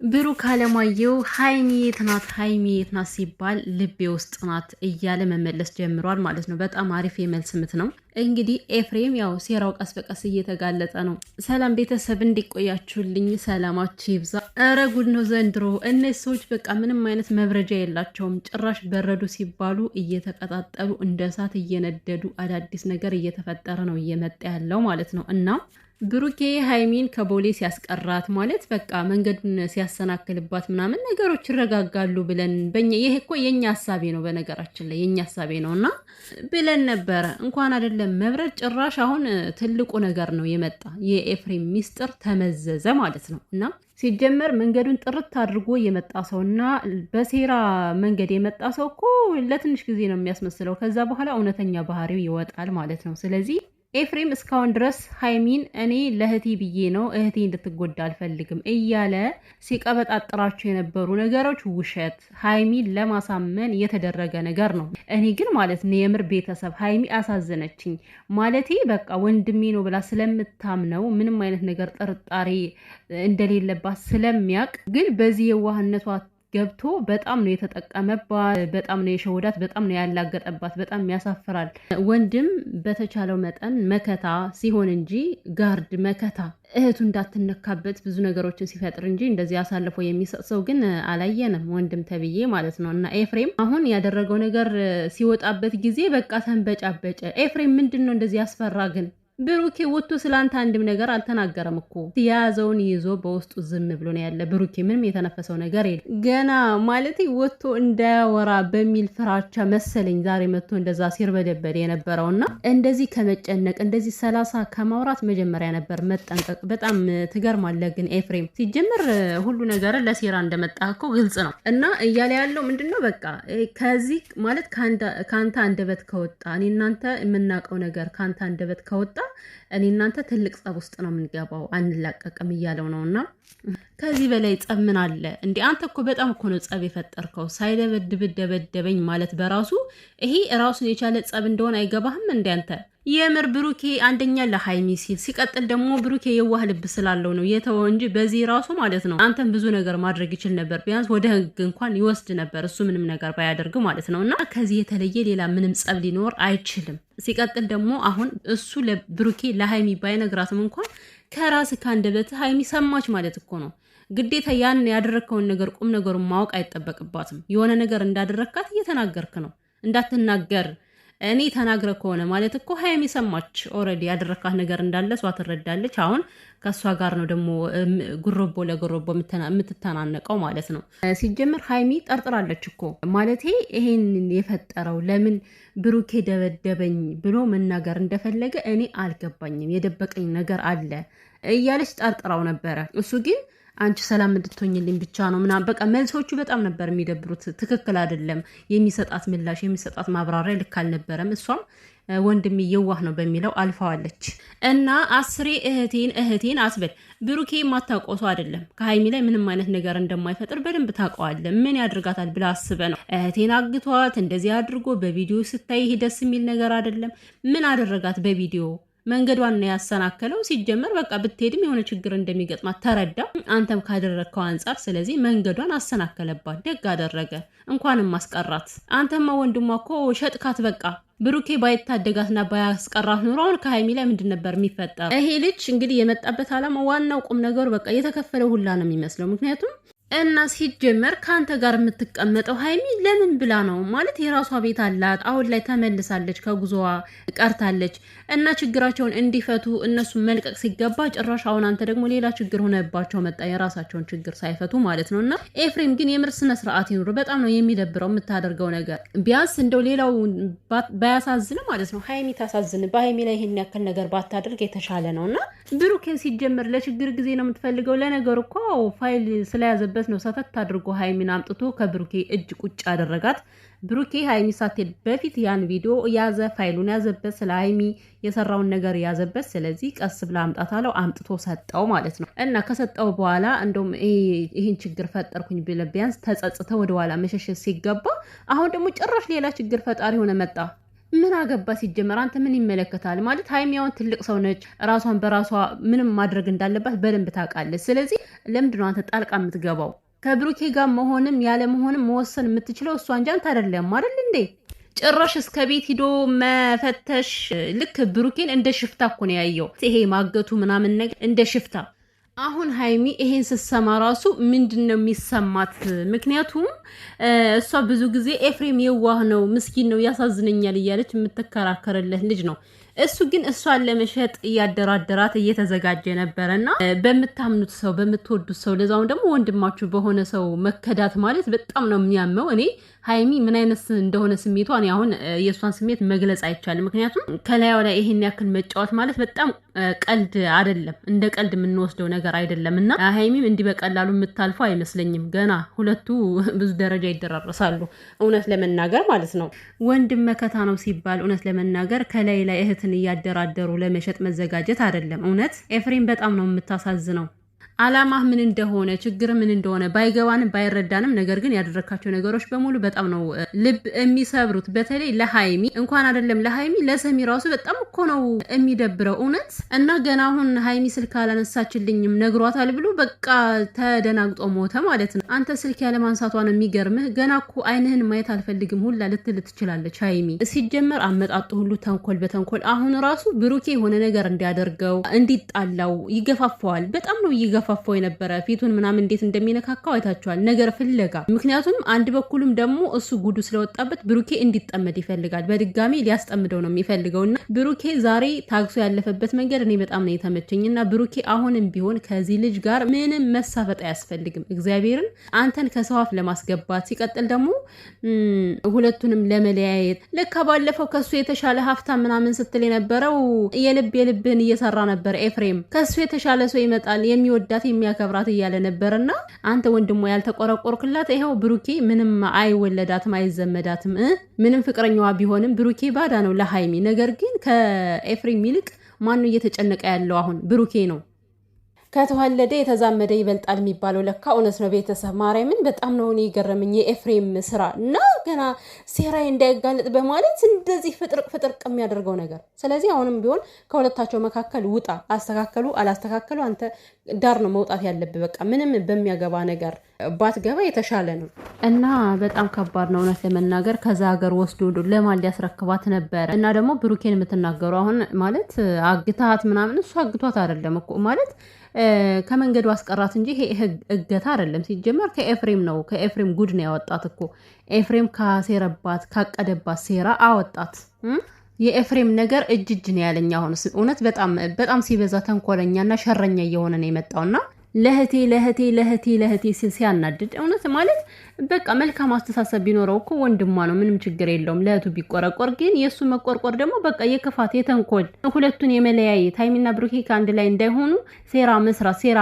ብሩክ አለማየሁ ሃይሚ የት ናት ሲባል ልቤ ውስጥ ናት እያለ መመለስ ጀምሯል ማለት ነው። በጣም አሪፍ የመልስ ምት ነው። እንግዲህ ኤፍሬም ያው ሴራው ቀስ በቀስ እየተጋለጠ ነው። ሰላም ቤተሰብ እንዲቆያችሁልኝ ሰላማችሁ ይብዛ። እረ ጉድ ነው ዘንድሮ። እነዚህ ሰዎች በቃ ምንም አይነት መብረጃ የላቸውም። ጭራሽ በረዱ ሲባሉ እየተቀጣጠሉ እንደ እሳት እየነደዱ አዳዲስ ነገር እየተፈጠረ ነው እየመጣ ያለው ማለት ነው እና ብሩኬ ሃይሚን ከቦሌ ሲያስቀራት ማለት በቃ መንገዱን ሲያሰናክልባት ምናምን ነገሮች ይረጋጋሉ ብለን ይሄ እኮ የኛ ሐሳቤ ነው፣ በነገራችን ላይ የኛ ሐሳቤ ነውና ብለን ነበረ። እንኳን አይደለም መብረድ ጭራሽ አሁን ትልቁ ነገር ነው የመጣ። የኤፍሬም ሚስጥር ተመዘዘ ማለት ነው እና ሲጀመር መንገዱን ጥርት አድርጎ የመጣ ሰውና በሴራ መንገድ የመጣ ሰው እኮ ለትንሽ ጊዜ ነው የሚያስመስለው። ከዛ በኋላ እውነተኛ ባህሪው ይወጣል ማለት ነው። ስለዚህ ኤፍሬም እስካሁን ድረስ ሃይሚን እኔ ለእህቴ ብዬ ነው እህቴ እንድትጎዳ አልፈልግም እያለ ሲቀበጣጥራቸው የነበሩ ነገሮች ውሸት፣ ሃይሚን ለማሳመን የተደረገ ነገር ነው። እኔ ግን ማለት ነው የምር ቤተሰብ ሃይሚ አሳዘነችኝ። ማለቴ በቃ ወንድሜ ነው ብላ ስለምታምነው ምንም አይነት ነገር ጥርጣሬ እንደሌለባት ስለሚያውቅ ግን በዚህ የዋህነቷ ገብቶ በጣም ነው የተጠቀመባት፣ በጣም ነው የሸወዳት፣ በጣም ነው ያላገጠባት። በጣም ያሳፍራል። ወንድም በተቻለው መጠን መከታ ሲሆን እንጂ ጋርድ መከታ እህቱ እንዳትነካበት ብዙ ነገሮችን ሲፈጥር እንጂ እንደዚህ አሳልፎ የሚሰጥ ሰው ግን አላየንም፣ ወንድም ተብዬ ማለት ነው። እና ኤፍሬም አሁን ያደረገው ነገር ሲወጣበት ጊዜ በቃ ተንበጫበጨ። ኤፍሬም ምንድን ነው እንደዚህ ያስፈራ ግን? ብሩኬ ወጥቶ ስላንተ አንድም ነገር አልተናገረም እኮ። የያዘውን ይዞ በውስጡ ዝም ብሎ ነው ያለ። ብሩኬ ምንም የተነፈሰው ነገር የለም ገና ማለት ወጥቶ እንዳያወራ በሚል ፍራቻ መሰለኝ ዛሬ መጥቶ እንደዛ ሲርበደበድ የነበረውና እንደዚህ ከመጨነቅ እንደዚህ 30 ከማውራት መጀመሪያ ነበር መጠንቀቅ። በጣም ትገርማለህ ግን ኤፍሬም። ሲጀምር ሁሉ ነገር ለሴራ እንደመጣ እኮ ግልጽ ነው። እና እያለ ያለው ምንድነው በቃ ከዚህ ማለት ከአንተ አንደበት ከወጣ እኔ እናንተ የምናውቀው ነገር ከአንተ አንደበት ከወጣ እኔ እናንተ ትልቅ ጸብ ውስጥ ነው የምንገባው፣ አንላቀቅም እያለው ነው። እና ከዚህ በላይ ጸብ ምን አለ እንዴ? አንተ እኮ በጣም እኮ ነው ጸብ የፈጠርከው። ሳይደበድብ ደበደበኝ ማለት በራሱ ይሄ ራሱን የቻለ ጸብ እንደሆነ አይገባህም እንዴ አንተ? የምር ብሩኬ አንደኛ ለሃይሚ ሲል ሲቀጥል ደግሞ ብሩኬ የዋህ ልብ ስላለው ነው የተወው እንጂ በዚህ ራሱ ማለት ነው አንተን ብዙ ነገር ማድረግ ይችል ነበር። ቢያንስ ወደ ህግ እንኳን ይወስድ ነበር እሱ ምንም ነገር ባያደርግ ማለት ነው። እና ከዚህ የተለየ ሌላ ምንም ጸብ ሊኖር አይችልም። ሲቀጥል ደግሞ አሁን እሱ ለብሩኬ ለሃይሚ ባይነግራትም እንኳን ከራስ ካንደበት ሃይሚ ሰማች ማለት እኮ ነው። ግዴታ ያን ያደረግከውን ነገር ቁም ነገሩን ማወቅ አይጠበቅባትም። የሆነ ነገር እንዳደረግካት እየተናገርክ ነው። እንዳትናገር እኔ ተናግረ ከሆነ ማለት እኮ ሃይሚ ሰማች። ኦልሬዲ ያደረካት ነገር እንዳለ እሷ ትረዳለች። አሁን ከእሷ ጋር ነው ደግሞ ጉሮቦ ለጉሮቦ የምትተናነቀው ማለት ነው። ሲጀምር ሃይሚ ጠርጥራለች እኮ ማለቴ ይሄን የፈጠረው ለምን ብሩኬ ደበደበኝ ብሎ መናገር እንደፈለገ እኔ አልገባኝም። የደበቀኝ ነገር አለ እያለች ጠርጥራው ነበረ። እሱ ግን አንቺ ሰላም እንድትሆኝልኝ ብቻ ነው ምናምን በቃ መልሶቹ በጣም ነበር የሚደብሩት። ትክክል አይደለም የሚሰጣት ምላሽ የሚሰጣት ማብራሪያ ልክ አልነበረም። እሷም ወንድሜ የዋህ ነው በሚለው አልፈዋለች። እና አስሬ እህቴን አስበል። ብሩኬ የማታውቀው ሰው አይደለም። ከሃይሚ ላይ ምንም አይነት ነገር እንደማይፈጥር በደንብ ታውቀዋለህ። ምን ያድርጋታል ብለህ አስበህ ነው እህቴን አግቷት እንደዚህ አድርጎ በቪዲዮ ስታይ ይሄ ደስ የሚል ነገር አይደለም። ምን አደረጋት በቪዲዮ? መንገዷን ነው ያሰናከለው። ሲጀመር በቃ ብትሄድም የሆነ ችግር እንደሚገጥማት ተረዳ፣ አንተም ካደረግከው አንጻር። ስለዚህ መንገዷን አሰናከለባት። ደግ አደረገ፣ እንኳንም ማስቀራት። አንተማ ወንድሟ እኮ ሸጥካት። በቃ ብሩኬ ባይታደጋትና ባያስቀራት ኑሮ አሁን ከሃይሚ ላይ ምንድን ነበር የሚፈጠረው? ይሄ ልጅ እንግዲህ የመጣበት ዓላማ ዋናው ቁም ነገሩ በቃ የተከፈለው ሁላ ነው የሚመስለው። ምክንያቱም እና ሲጀመር ከአንተ ጋር የምትቀመጠው ሃይሚ ለምን ብላ ነው? ማለት የራሷ ቤት አላት። አሁን ላይ ተመልሳለች፣ ከጉዞዋ ቀርታለች። እና ችግራቸውን እንዲፈቱ እነሱ መልቀቅ ሲገባ ጭራሽ አሁን አንተ ደግሞ ሌላ ችግር ሆነባቸው መጣ፣ የራሳቸውን ችግር ሳይፈቱ ማለት ነው። እና ኤፍሬም ግን የምር ስነ ስርዓት ይኑር። በጣም ነው የሚደብረው የምታደርገው ነገር። ቢያንስ እንደው ሌላው ባያሳዝን ማለት ነው ሃይሚ ታሳዝን። በሃይሚ ላይ ይሄን ያክል ነገር ባታደርግ የተሻለ ነው። እና ብሩኬን ሲጀመር ለችግር ጊዜ ነው የምትፈልገው። ለነገሩ እኮ ፋይል ስለያዘበት ነው ሰተት አድርጎ ሃይሚን አምጥቶ ከብሩኬ እጅ ቁጭ ያደረጋት። ብሩኬ ሃይሚ ሳትሄድ በፊት ያን ቪዲዮ ያዘ፣ ፋይሉን ያዘበት፣ ስለ ሃይሚ የሰራውን ነገር ያዘበት። ስለዚህ ቀስ ብላ አምጣት አለው፣ አምጥቶ ሰጠው ማለት ነው። እና ከሰጠው በኋላ እንደውም ይህን ችግር ፈጠርኩኝ ብለህ ቢያንስ ተጸጽተ ወደ ኋላ መሸሸት ሲገባ አሁን ደግሞ ጭራሽ ሌላ ችግር ፈጣሪ ሆነ መጣ። ምን አገባ ሲጀመር? አንተ ምን ይመለከታል ማለት? ሀይሚያውን ትልቅ ሰው ነች። ራሷን በራሷ ምንም ማድረግ እንዳለባት በደንብ ታውቃለች። ስለዚህ ለምንድን ነው አንተ ጣልቃ የምትገባው? ከብሩኬ ጋር መሆንም ያለ መሆንም መወሰን የምትችለው እሷ እንጂ አንተ አይደለም አይደል እንዴ? ጭራሽ እስከ ቤት ሂዶ መፈተሽ። ልክ ብሩኬን እንደ ሽፍታ እኮ ነው ያየው። ይሄ ማገቱ ምናምን ነገር እንደ ሽፍታ። አሁን ሀይሚ ይሄን ስትሰማ ራሱ ምንድን ነው የሚሰማት? ምክንያቱም እሷ ብዙ ጊዜ ኤፍሬም የዋህ ነው፣ ምስኪን ነው፣ ያሳዝነኛል እያለች የምትከራከርለት ልጅ ነው። እሱ ግን እሷን ለመሸጥ እያደራደራት እየተዘጋጀ ነበረ እና በምታምኑት ሰው በምትወዱት ሰው ለዛውም ደግሞ ወንድማችሁ በሆነ ሰው መከዳት ማለት በጣም ነው የሚያመው። እኔ ሀይሚ ምን አይነት እንደሆነ ስሜቷ እኔ አሁን የእሷን ስሜት መግለጽ አይቻልም። ምክንያቱም ከላዩ ላይ ይሄን ያክል መጫወት ማለት በጣም ቀልድ አይደለም፣ እንደ ቀልድ የምንወስደው ነገር አይደለም እና ሀይሚም እንዲህ በቀላሉ የምታልፈው አይመስለኝም። ገና ሁለቱ ብዙ ደረጃ ይደራረሳሉ። እውነት ለመናገር ማለት ነው ወንድም መከታ ነው ሲባል እውነት ለመናገር ከላይ ላይ እህትን እያደራደሩ ለመሸጥ መዘጋጀት አይደለም። እውነት ኤፍሬም በጣም ነው የምታሳዝነው። አላማህ ምን እንደሆነ ችግር ምን እንደሆነ ባይገባንም ባይረዳንም፣ ነገር ግን ያደረካቸው ነገሮች በሙሉ በጣም ነው ልብ የሚሰብሩት። በተለይ ለሀይሚ እንኳን አይደለም ለሀይሚ ለሰሚ ራሱ በጣም እኮ ነው የሚደብረው እውነት። እና ገና አሁን ሀይሚ ስልክ አላነሳችልኝም ነግሯታል ብሎ በቃ ተደናግጦ ሞተ ማለት ነው። አንተ ስልክ ያለ ማንሳቷ ነው የሚገርምህ። ገና እኮ አይንህን ማየት አልፈልግም ሁላ ልትል ትችላለች ሀይሚ። ሲጀመር አመጣጡ ሁሉ ተንኮል በተንኮል። አሁን ራሱ ብሩኬ የሆነ ነገር እንዲያደርገው እንዲጣላው ይገፋፈዋል። በጣም ነው ይገፋ ፋፋው የነበረ ፊቱን ምናምን እንዴት እንደሚነካካው አይታችኋል። ነገር ፍለጋ። ምክንያቱም አንድ በኩልም ደግሞ እሱ ጉዱ ስለወጣበት ብሩኬ እንዲጠመድ ይፈልጋል። በድጋሚ ሊያስጠምደው ነው የሚፈልገውና ብሩኬ ዛሬ ታግሶ ያለፈበት መንገድ እኔ በጣም ነው የተመቸኝና ብሩኬ አሁንም ቢሆን ከዚህ ልጅ ጋር ምንም መሳፈጥ አያስፈልግም። እግዚአብሔርን አንተን ከሰው አፍ ለማስገባት ሲቀጥል ደግሞ ሁለቱንም ለመለያየት ለካ ባለፈው ከሱ የተሻለ ሀብታም ምናምን ስትል የነበረው የልብህን እየሰራ ነበር ኤፍሬም። ከሱ የተሻለ ሰው ይመጣል የሚወዳ የሚያከብራት እያለ ነበርና አንተ ወንድሞ ያልተቆረቆርክላት ይሄው ብሩኬ ምንም አይወለዳትም አይዘመዳትም። ምንም ፍቅረኛዋ ቢሆንም ብሩኬ ባዳ ነው ለሀይሚ። ነገር ግን ከኤፍሬም ይልቅ ማን ነው እየተጨነቀ ያለው? አሁን ብሩኬ ነው። ከተዋለደ የተዛመደ ይበልጣል የሚባለው ለካ እውነት ነው። ቤተሰብ ማርያምን በጣም ነው እኔ የገረመኝ የኤፍሬም ስራ እና ገና ሴራይ እንዳይጋለጥ በማለት እንደዚህ ፍጥርቅ የሚያደርገው ነገር። ስለዚህ አሁንም ቢሆን ከሁለታቸው መካከል ውጣ። አስተካከሉ አላስተካከሉ አንተ ዳር ነው መውጣት ያለብህ። በቃ ምንም በሚያገባ ነገር ባትገባ የተሻለ ነው እና በጣም ከባድ ነው እውነት ለመናገር። ከዛ ሀገር ወስዶ ለማን ሊያስረክባት ነበረ? እና ደግሞ ብሩኬን የምትናገሩ አሁን ማለት አግታት ምናምን እሱ አግቷት አይደለም እኮ ማለት ከመንገዱ አስቀራት እንጂ ይሄ እገታ አይደለም። ሲጀመር ከኤፍሬም ነው። ከኤፍሬም ጉድ ነው ያወጣት እኮ ኤፍሬም ካሴረባት ካቀደባት ሴራ አወጣት። የኤፍሬም ነገር እጅ ነው ያለኝ። አሁን እውነት በጣም ሲበዛ ተንኮለኛና ሸረኛ እየሆነ ነው የመጣውና ለህቴ ሲያናድድ እውነት ማለት በቃ መልካም አስተሳሰብ ቢኖረው እኮ ወንድሟ ነው፣ ምንም ችግር የለውም ለእህቱ ቢቆረቆር። ግን የእሱ መቆርቆር ደግሞ በቃ የክፋት የተንኮል ሁለቱን የመለያየት ሀይሚና ብሩኬ ከአንድ ላይ እንዳይሆኑ ሴራ መስራት ሴራ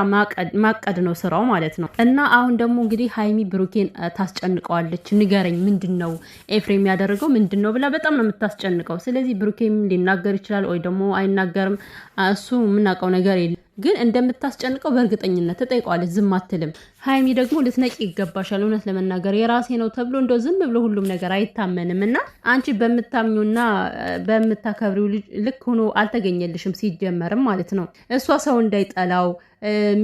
ማቀድ ነው ስራው ማለት ነው። እና አሁን ደግሞ እንግዲህ ሀይሚ ብሩኬን ታስጨንቀዋለች። ንገረኝ ምንድን ነው ኤፍሬም ያደረገው ምንድን ነው ብላ በጣም ነው የምታስጨንቀው። ስለዚህ ብሩኬም ሊናገር ይችላል ወይ ደግሞ አይናገርም፣ እሱ የምናውቀው ነገር የለም። ግን እንደምታስጨንቀው በእርግጠኝነት ተጠይቀዋለች፣ ዝም አትልም። ሀይሚ ደግሞ ልትነቂ ይገባሻል። እውነት ለመናገር የራሴ ነው ተብሎ እንደው ዝም ብሎ ሁሉም ነገር አይታመንም እና አንቺ በምታምኙና በምታከብሪው ልክ ሆኖ አልተገኘልሽም ሲጀመርም ማለት ነው። እሷ ሰው እንዳይጠላው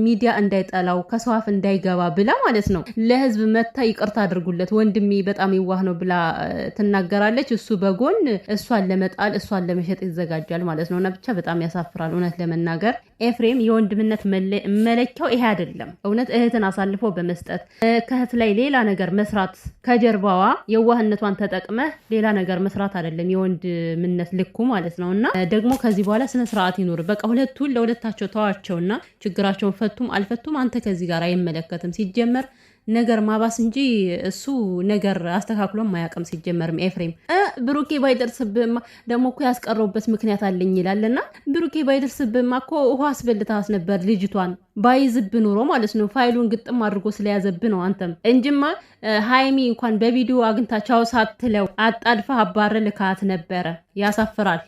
ሚዲያ እንዳይጠላው ከሰው አፍ እንዳይገባ ብላ ማለት ነው ለህዝብ መታ ይቅርታ አድርጉለት ወንድሜ በጣም ይዋህ ነው ብላ ትናገራለች። እሱ በጎን እሷን ለመጣል እሷን ለመሸጥ ይዘጋጃል ማለት ነው። እና ብቻ በጣም ያሳፍራል እውነት ለመናገር። ኤፍሬም የወንድምነት መለኪያው ይሄ አይደለም። እውነት እህትን አሳልፎ በመስጠት ከእህት ላይ ሌላ ነገር መስራት ከጀርባዋ የዋህነቷን ተጠቅመህ ሌላ ነገር መስራት አይደለም የወንድምነት ልኩ ማለት ነው። እና ደግሞ ከዚህ በኋላ ስነ ስርዓት ይኖር። በቃ ሁለቱን ለሁለታቸው ተዋቸውና ችግራቸውን ፈቱም አልፈቱም አንተ ከዚህ ጋር አይመለከትም። ሲጀመር ነገር ማባስ እንጂ እሱ ነገር አስተካክሎ ማያውቅም። ሲጀመርም ኤፍሬም ብሩኬ ባይደርስብህማ ደግሞ እኮ ያስቀረውበት ምክንያት አለኝ ይላልና ብሩኬ ባይደርስብህማ እኮ ውሃ አስበልታስ ነበር ልጅቷን ባይዝብ ኑሮ ማለት ነው። ፋይሉን ግጥም አድርጎ ስለያዘብ ነው አንተም እንጂማ ሃይሚ እንኳን በቪዲዮ አግኝታ ቻው ሳትለው አጣድፋ አባረ ልካት ነበረ። ያሳፍራል።